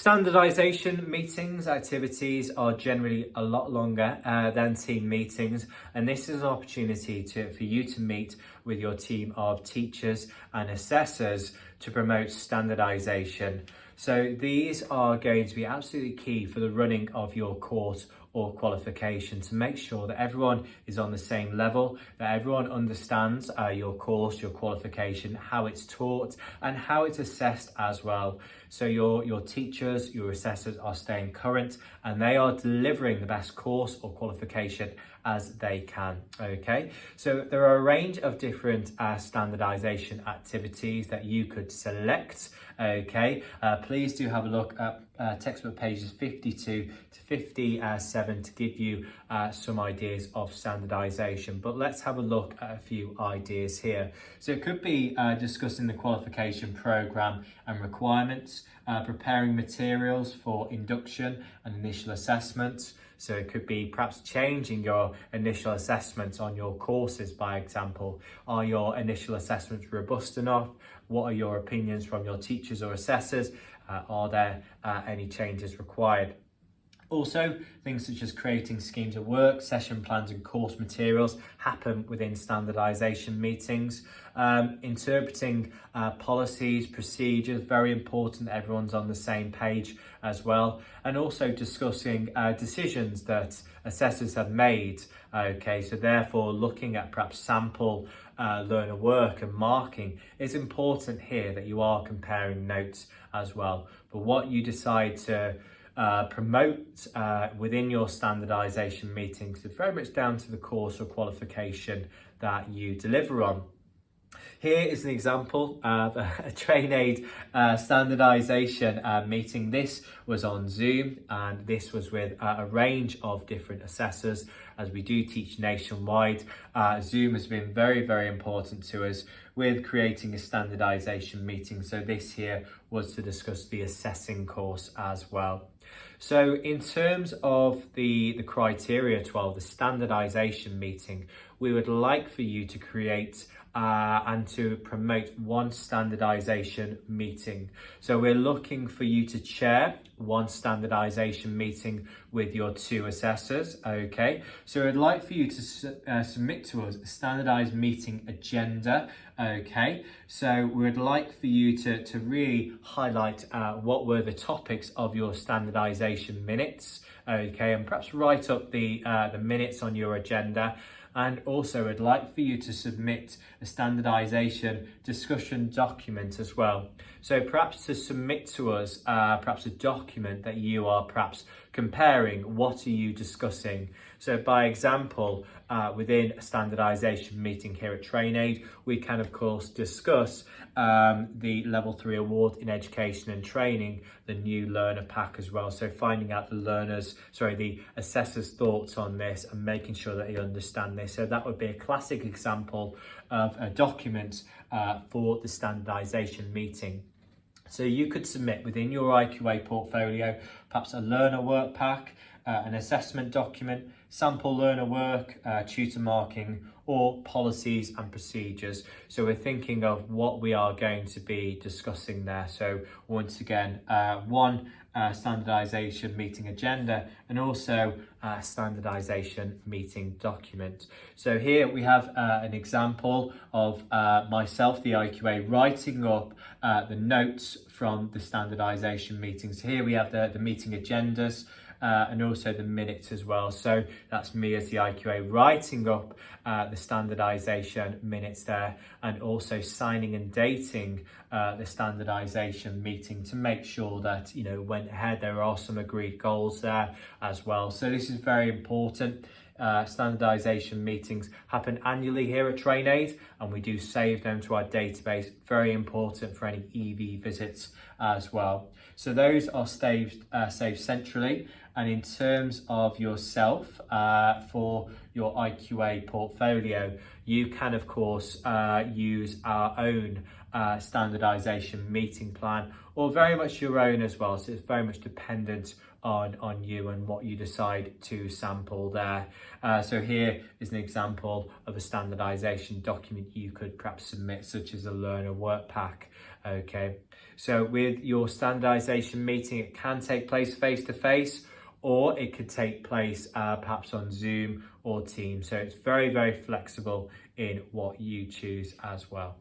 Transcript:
Standardisation meetings, activities are generally a lot longer than team meetings, and this is an opportunity for you to meet with your team of teachers and assessors to promote standardisation. So these are going to be absolutely key for the running of your course or qualification, to make sure that everyone is on the same level, that everyone understands your course, your qualification, how it's taught and how it's assessed as well. So your teachers, your assessors are staying current and they are delivering the best course or qualification as they can. Okay, so there are a range of different standardization activities that you could select. Okay, please do have a look at textbook pages 52 to 57 to give you some ideas of standardization, but let's have a look at a few ideas here. So it could be discussing the qualification program and requirements, preparing materials for induction and initial assessments. So it could be perhaps changing your initial assessments on your courses, by example. Are your initial assessments robust enough? What are your opinions from your teachers or assessors? Are there any changes required? Also, things such as creating schemes of work, session plans and course materials happen within standardisation meetings. Interpreting policies, procedures, very important that everyone's on the same page as well. And also discussing decisions that assessors have made. Okay, so therefore looking at perhaps sample learner work and marking is important here, that you are comparing notes as well. But what you decide to promote within your standardisation meetings is very much down to the course or qualification that you deliver on. Here is an example of a train aid standardisation meeting. This was on Zoom and this was with a range of different assessors, as we do teach nationwide. Zoom has been very, very important to us with creating a standardisation meeting. So this here was to discuss the assessing course as well. So in terms of the criteria 12, the standardisation meeting, we would like for you to create and to promote one standardisation meeting. So we're looking for you to chair one standardisation meeting with your two assessors. Okay, so I'd like for you to submit to us a standardised meeting agenda. Okay, so we'd like for you to really highlight what were the topics of your standardisation minutes. Okay, and perhaps write up the minutes on your agenda. And also I'd like for you to submit a standardisation discussion document as well. So perhaps to submit to us perhaps a document that you are perhaps comparing, what are you discussing. So by example, within a standardisation meeting here at TrainAid, we can of course discuss the level 3 award in education and training, the new learner pack as well. So finding out the assessor's thoughts on this and making sure that you understand this. So that would be a classic example of a document for the standardisation meeting. So you could submit within your IQA portfolio perhaps a learner work pack, an assessment document, sample learner work, tutor marking, or policies and procedures. So we're thinking of what we are going to be discussing there. So once again, one standardisation meeting agenda and also a standardisation meeting document. So here we have an example of myself, the IQA, writing up the notes from the standardisation meetings. Here we have the meeting agendas, and also the minutes as well. So that's me as the IQA writing up the standardisation minutes there, and also signing and dating the standardisation meeting to make sure that, you know, went ahead, there are some agreed goals there as well. So this is very important. Standardisation meetings happen annually here at TrainAid and we do save them to our database. Very important for any EV visits as well. So those are saved centrally. And in terms of yourself, for your IQA portfolio, you can of course use our own standardization meeting plan, or very much your own as well. So it's very much dependent on you and what you decide to sample there. So here is an example of a standardization document you could perhaps submit, such as a learner work pack. Okay, so with your standardization meeting, it can take place face to face, or it could take place perhaps on Zoom or Teams. So it's very, very flexible in what you choose as well.